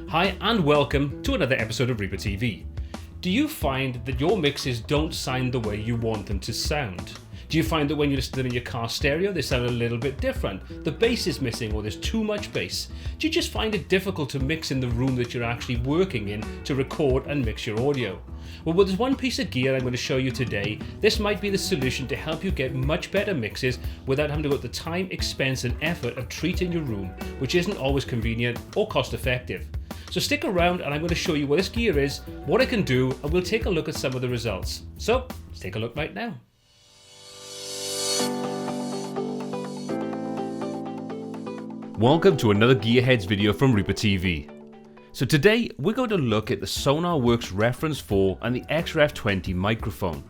Hi and welcome to another episode of ReaperTV. Do you find that your mixes don't sound the way you want them to sound? Do you find that when you listen to them in your car stereo they sound a little bit different? The bass is missing or there's too much bass? Do you just find it difficult to mix in the room that you're actually working in to record and mix your audio? Well, there's one piece of gear I'm going to show you today. This might be the solution to help you get much better mixes without having to go to the time, expense and effort of treating your room, which isn't always convenient or cost effective. So stick around and I'm going to show you what this gear is, what it can do, and we'll take a look at some of the results. So let's take a look right now. Welcome to another Gearheads video from ReaperTV. So today we're going to look at the Sonarworks Reference 4 and the XREF20 microphone.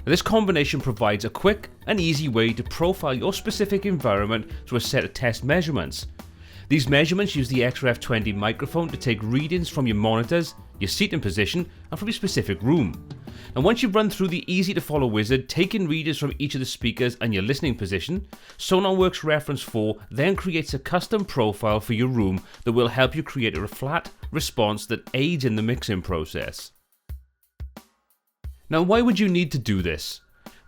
Now, this combination provides a quick and easy way to profile your specific environment through a set of test measurements. These measurements use the XREF20 microphone to take readings from your monitors, your seating position and from your specific room. And once you've run through the easy to follow wizard, taking readings from each of the speakers and your listening position, Sonarworks Reference 4 then creates a custom profile for your room that will help you create a flat response that aids in the mixing process. Now, why would you need to do this?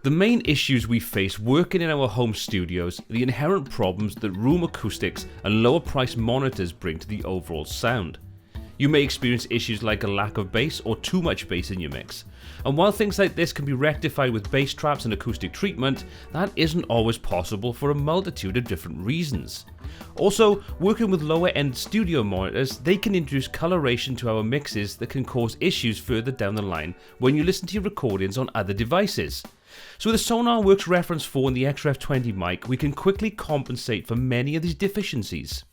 The main issues we face working in our home studios are the inherent problems that room acoustics and lower priced monitors bring to the overall sound. You may experience issues like a lack of bass or too much bass in your mix. And while things like this can be rectified with bass traps and acoustic treatment, that isn't always possible for a multitude of different reasons. Also, working with lower end studio monitors, they can introduce coloration to our mixes that can cause issues further down the line when you listen to your recordings on other devices. So with the Sonarworks Reference 4 and the XREF20 mic, we can quickly compensate for many of these deficiencies.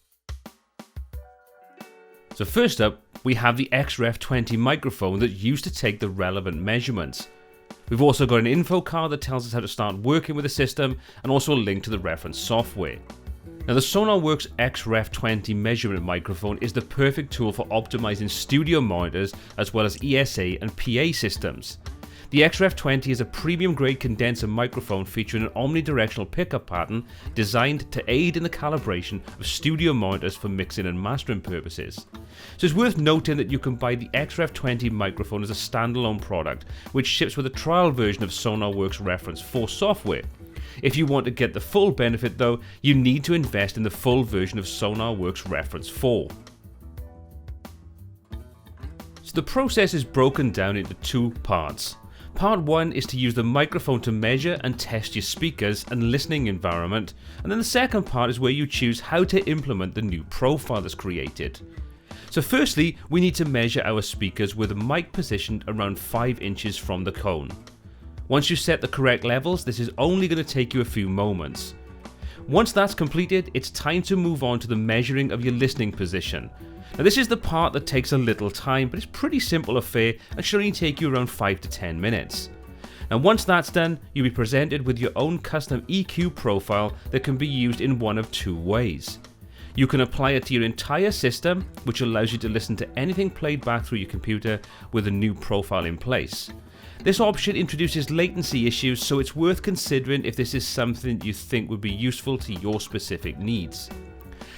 So first up, we have the XREF20 microphone that's used to take the relevant measurements. We've also got an info card that tells us how to start working with the system and also a link to the reference software. Now, the Sonarworks XREF20 measurement microphone is the perfect tool for optimizing studio monitors as well as ESA and PA systems. The XREF20 is a premium grade condenser microphone featuring an omnidirectional pickup pattern designed to aid in the calibration of studio monitors for mixing and mastering purposes. So it's worth noting that you can buy the XREF20 microphone as a standalone product, which ships with a trial version of Sonarworks Reference 4 software. If you want to get the full benefit though, you need to invest in the full version of Sonarworks Reference 4. So the process is broken down into two parts. Part 1 is to use the microphone to measure and test your speakers and listening environment, and then the second part is where you choose how to implement the new profile that's created. So firstly, we need to measure our speakers with a mic positioned around 5 inches from the cone. Once you set the correct levels, this is only going to take you a few moments. Once that's completed, it's time to move on to the measuring of your listening position. Now, this is the part that takes a little time, but it's a pretty simple affair and should only take you around 5 to 10 minutes. Now, once that's done, you'll be presented with your own custom EQ profile that can be used in one of two ways. You can apply it to your entire system, which allows you to listen to anything played back through your computer with a new profile in place. This option introduces latency issues, so it's worth considering if this is something you think would be useful to your specific needs.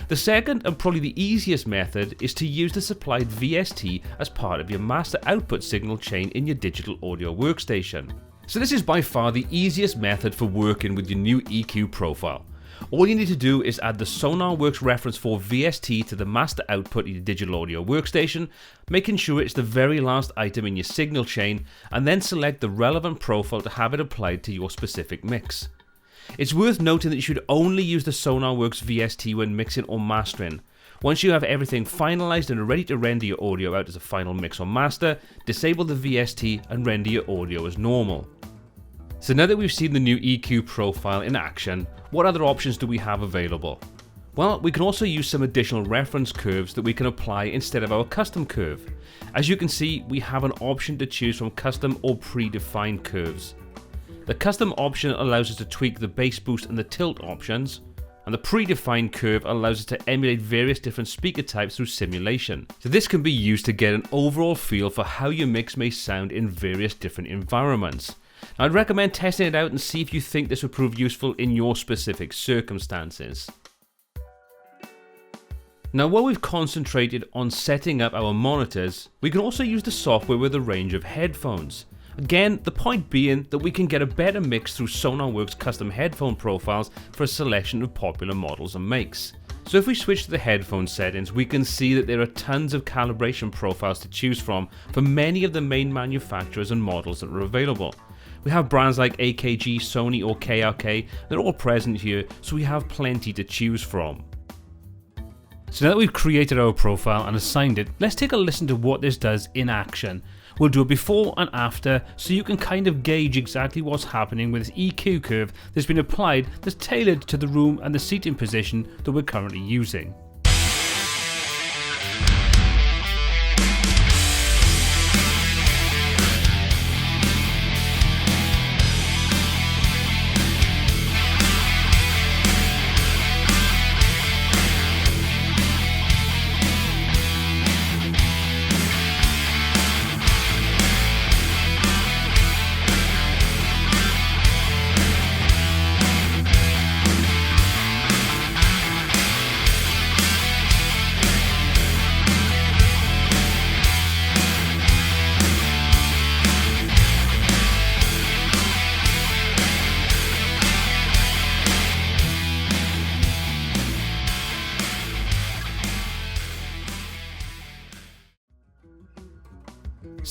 The second and probably the easiest method is to use the supplied VST as part of your master output signal chain in your digital audio workstation. So this is by far the easiest method for working with your new EQ profile. All you need to do is add the Sonarworks Reference 4 VST to the master output in your digital audio workstation, making sure it's the very last item in your signal chain, and then select the relevant profile to have it applied to your specific mix. It's worth noting that you should only use the Sonarworks VST when mixing or mastering. Once you have everything finalized and are ready to render your audio out as a final mix or master, disable the VST and render your audio as normal. So now that we've seen the new EQ profile in action, what other options do we have available? Well, we can also use some additional reference curves that we can apply instead of our custom curve. As you can see, we have an option to choose from custom or predefined curves. The custom option allows us to tweak the bass boost and the tilt options, and the predefined curve allows us to emulate various different speaker types through simulation. So this can be used to get an overall feel for how your mix may sound in various different environments. Now, I'd recommend testing it out and see if you think this would prove useful in your specific circumstances. Now while we've concentrated on setting up our monitors, we can also use the software with a range of headphones. Again, the point being that we can get a better mix through Sonarworks custom headphone profiles for a selection of popular models and makes. So if we switch to the headphone settings, we can see that there are tons of calibration profiles to choose from for many of the main manufacturers and models that are available. We have brands like AKG, Sony or KRK, they're all present here, so we have plenty to choose from. So now that we've created our profile and assigned it, let's take a listen to what this does in action. We'll do a before and after so you can kind of gauge exactly what's happening with this EQ curve that's been applied that's tailored to the room and the seating position that we're currently using.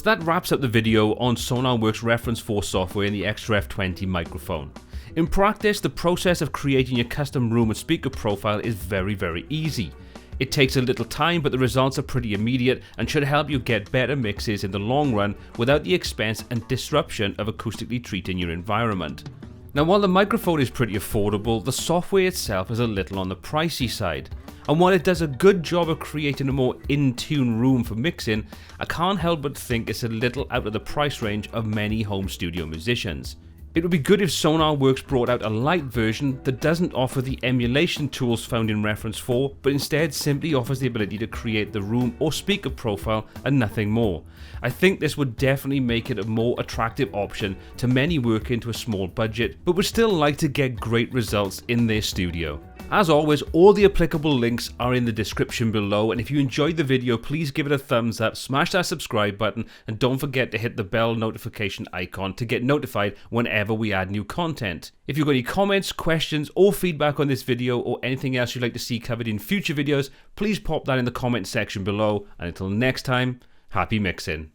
So that wraps up the video on Sonarworks Reference 4 software and the Extra F20 microphone. In practice, the process of creating your custom room and speaker profile is very easy. It takes a little time, but the results are pretty immediate and should help you get better mixes in the long run without the expense and disruption of acoustically treating your environment. Now while the microphone is pretty affordable, the software itself is a little on the pricey side. And while it does a good job of creating a more in-tune room for mixing, I can't help but think it's a little out of the price range of many home studio musicians. It would be good if Sonarworks brought out a light version that doesn't offer the emulation tools found in Reference 4, but instead simply offers the ability to create the room or speaker profile and nothing more. I think this would definitely make it a more attractive option to many working to a small budget, but would still like to get great results in their studio. As always, all the applicable links are in the description below, and if you enjoyed the video, please give it a thumbs up, smash that subscribe button, and don't forget to hit the bell notification icon to get notified whenever we add new content. If you've got any comments, questions, or feedback on this video, or anything else you'd like to see covered in future videos, please pop that in the comment section below, and until next time, happy mixing.